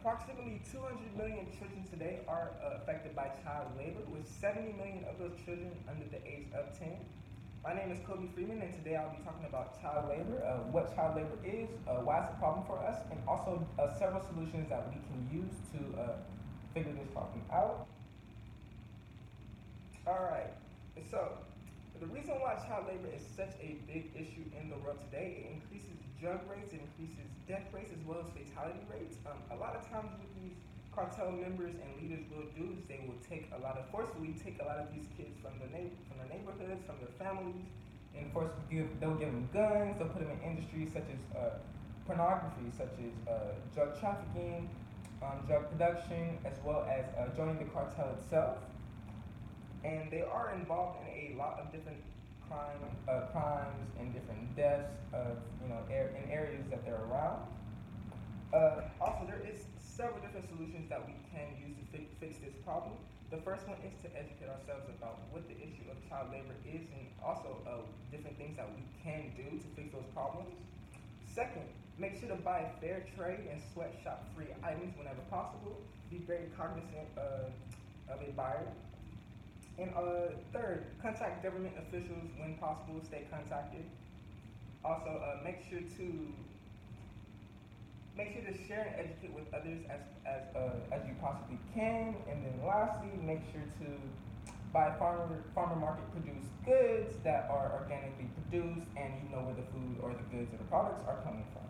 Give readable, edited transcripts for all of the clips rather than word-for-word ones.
Approximately 200 million children today are affected by child labor, with 70 million of those children under the age of 10. My name is Kobe Freeman, and today I'll be talking about child labor, what child labor is, why it's a problem for us, and also several solutions that we can use to figure this problem out. Alright, so the reason why child labor is such a big issue in the world today, it increases drug rates, it increases death rates, as well as fatality rates. A lot of times what these cartel members and leaders will do is they will forcefully take a lot of these kids from their neighborhoods, from their families, and they'll give them guns, they'll put them in industries such as pornography, such as drug trafficking, drug production, as well as joining the cartel itself. And they are involved in a lot of different crimes and different deaths in areas that they're around. Also, there is several different solutions that we can use to fix this problem. The first one is to educate ourselves about what the issue of child labor is, and also different things that we can do to fix those problems. Second, make sure to buy fair trade and sweatshop-free items whenever possible. Be very cognizant of a buyer. And third, contact government officials when possible. Stay contacted. Also, make sure to share and educate with others as you possibly can. And then lastly, make sure to buy farmer market produced goods that are organically produced, and you know where the food or the goods or the products are coming from.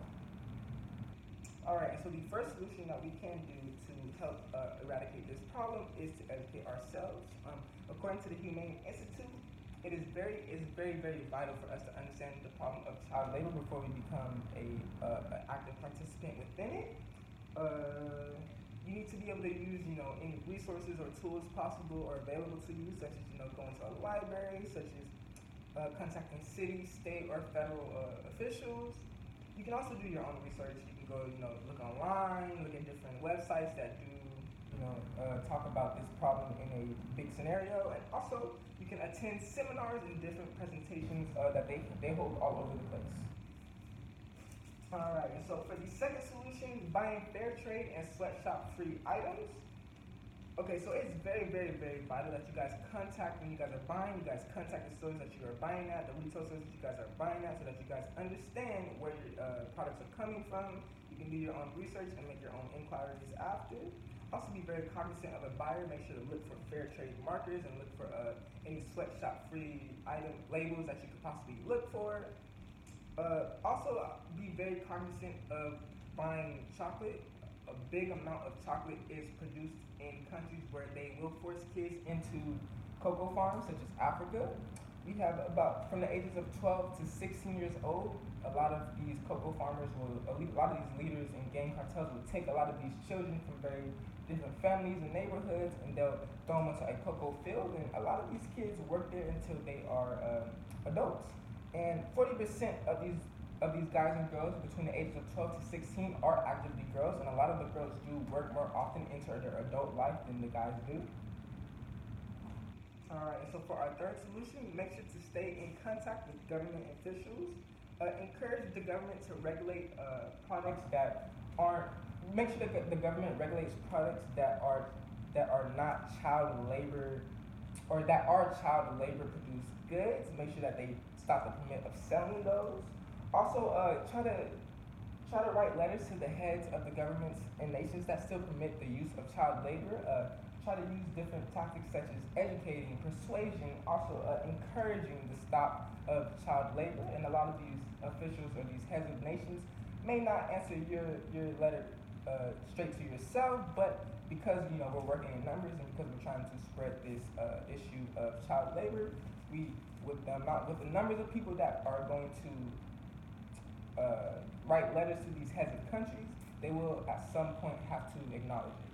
Alright, so the first solution that we can do to help eradicate this problem is to educate ourselves. According to the Humane Institute, it is very, very vital for us to understand the problem of child labor before we become an active participant within it. You need to be able to use, any resources or tools possible or available to you, such as, going to a library, such as contacting city, state, or federal officials. You can also do your own research. You can go, look online, look at different websites that do, talk about this problem in a big scenario. And also, you can attend seminars and different presentations that they hold all over the place. Alright, and so for the second solution, buying fair trade and sweatshop-free items. Okay, so it's very, very vital that you guys contact when you guys are buying. You guys contact the stores that you are buying at, the retail stores that you guys are buying at, so that you guys understand where your products are coming from. You can do your own research and make your own inquiries after. Also, be very cognizant of a buyer. Make sure to look for fair trade markers and look for any sweatshop-free item labels that you could possibly look for. Also, be very cognizant of buying chocolate. A big amount of chocolate is produced in countries where they will force kids into cocoa farms, such as Africa. We have from the ages of 12 to 16 years old, a lot of these cocoa farmers a lot of these leaders and gang cartels will take a lot of these children from very different families and neighborhoods, and they'll throw them into a cocoa field, and a lot of these kids work there until they are adults. And 40% of these guys and girls between the ages of 12 to 16 are actively girls, and a lot of the girls do work more often into their adult life than the guys do. Alright, so for our third solution, make sure to stay in contact with government officials. Encourage the government to regulate products that aren't. Make sure that the government regulates products that are not child labor, or that are child labor produced goods. Make sure that they stop the permit of selling those. Also, try to write letters to the heads of the governments and nations that still permit the use of child labor. Try to use different tactics such as educating, persuasion, also encouraging the stop of child labor. And a lot of these officials or these heads of nations may not answer your letter straight to yourself, but because we're working in numbers and because we're trying to spread this issue of child labor, with the numbers of people that are going to write letters to these heads of countries, they will at some point have to acknowledge it.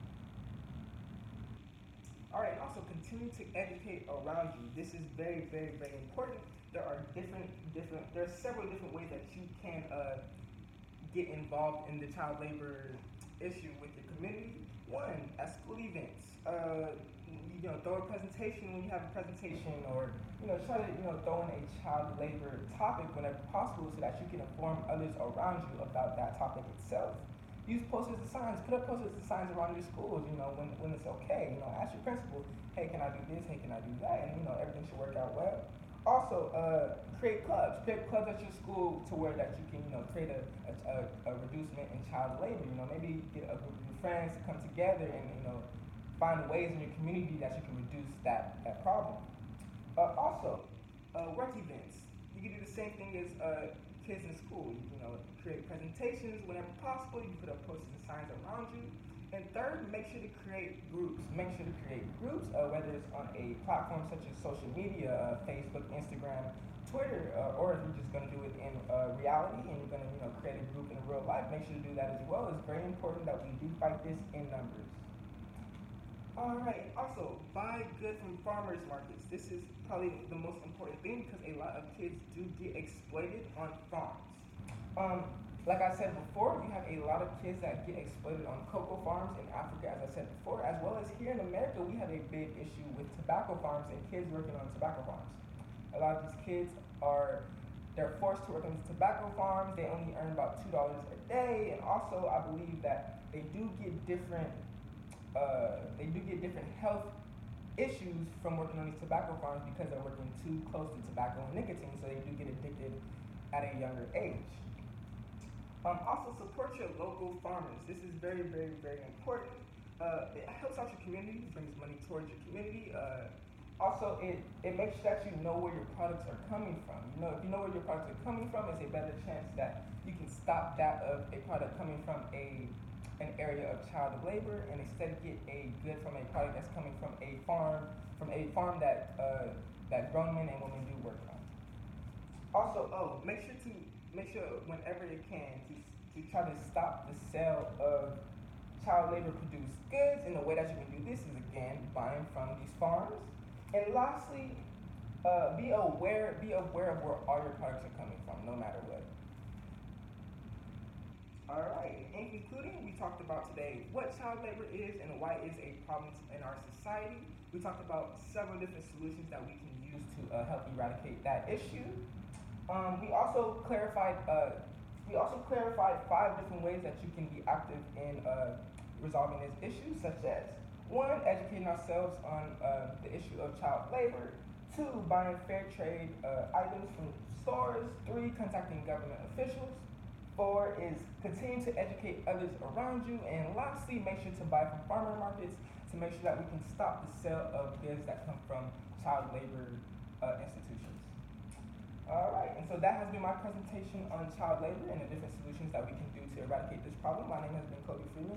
Alright, also continue to educate around you. This is very important. There are several different ways that you can get involved in the child labor issue with your community. One, at school events. Throw a presentation when you have a presentation, or try to throw in a child labor topic whenever possible, so that you can inform others around you about that topic itself. use posters and signs. Put up posters and signs around your schools. When it's okay. Ask your principal, hey, can I do this? Hey, can I do that? And everything should work out well. Also, create clubs. Create clubs at your school to where that you can, create a reducement in child labor. Maybe get a group of your friends to come together and, find ways in your community that you can reduce that problem. Also, work events. You can do the same thing as kids in school. Create presentations whenever possible. You can put up posters and signs around you. And third, make sure to create groups. Make sure to create groups, whether it's on a platform such as social media, Facebook, Instagram, Twitter, or if you're just going to do it in reality and you're going to create a group in real life. Make sure to do that as well. It's very important that we do fight this in numbers. All right. Also, buy good from farmers markets. This is probably the most important thing because a lot of kids do get exploited on farms. Like I said before, you have a lot of kids that get exploited on cocoa farms in Africa, as I said before, as well as here in America, we have a big issue with tobacco farms and kids working on tobacco farms. A lot of these kids they're forced to work on these tobacco farms. They only earn about $2 a day, and also I believe that they do get different health issues from working on these tobacco farms because they're working too close to tobacco and nicotine, so they do get addicted at a younger age. Also, support your local farmers. This is very, very, very important. It helps out your community, brings money towards your community. Also, it makes sure that you know where your products are coming from. If you know where your products are coming from, it's a better chance that you can stop that of a product coming from an area of child labor, and instead get a good from a product that's coming from a farm that grown men and women do work on. Also, make sure whenever you can to try to stop the sale of child labor produced goods, and the way that you can do this is again buying from these farms. And lastly, be aware of where all your products are coming from, no matter what. Alright, in concluding, we talked about today what child labor is and why it is a problem in our society. We talked about several different solutions that we can use to help eradicate that issue. We also clarified 5 different ways that you can be active in resolving this issue, such as 1, educating ourselves on the issue of child labor. 2, buying fair trade items from stores. 3, contacting government officials. 4 is continue to educate others around you. And lastly, make sure to buy from farmer markets to make sure that we can stop the sale of goods that come from child labor institutions. Alright, and so that has been my presentation on child labor and the different solutions that we can do to eradicate this problem. My name has been Cody Freeman.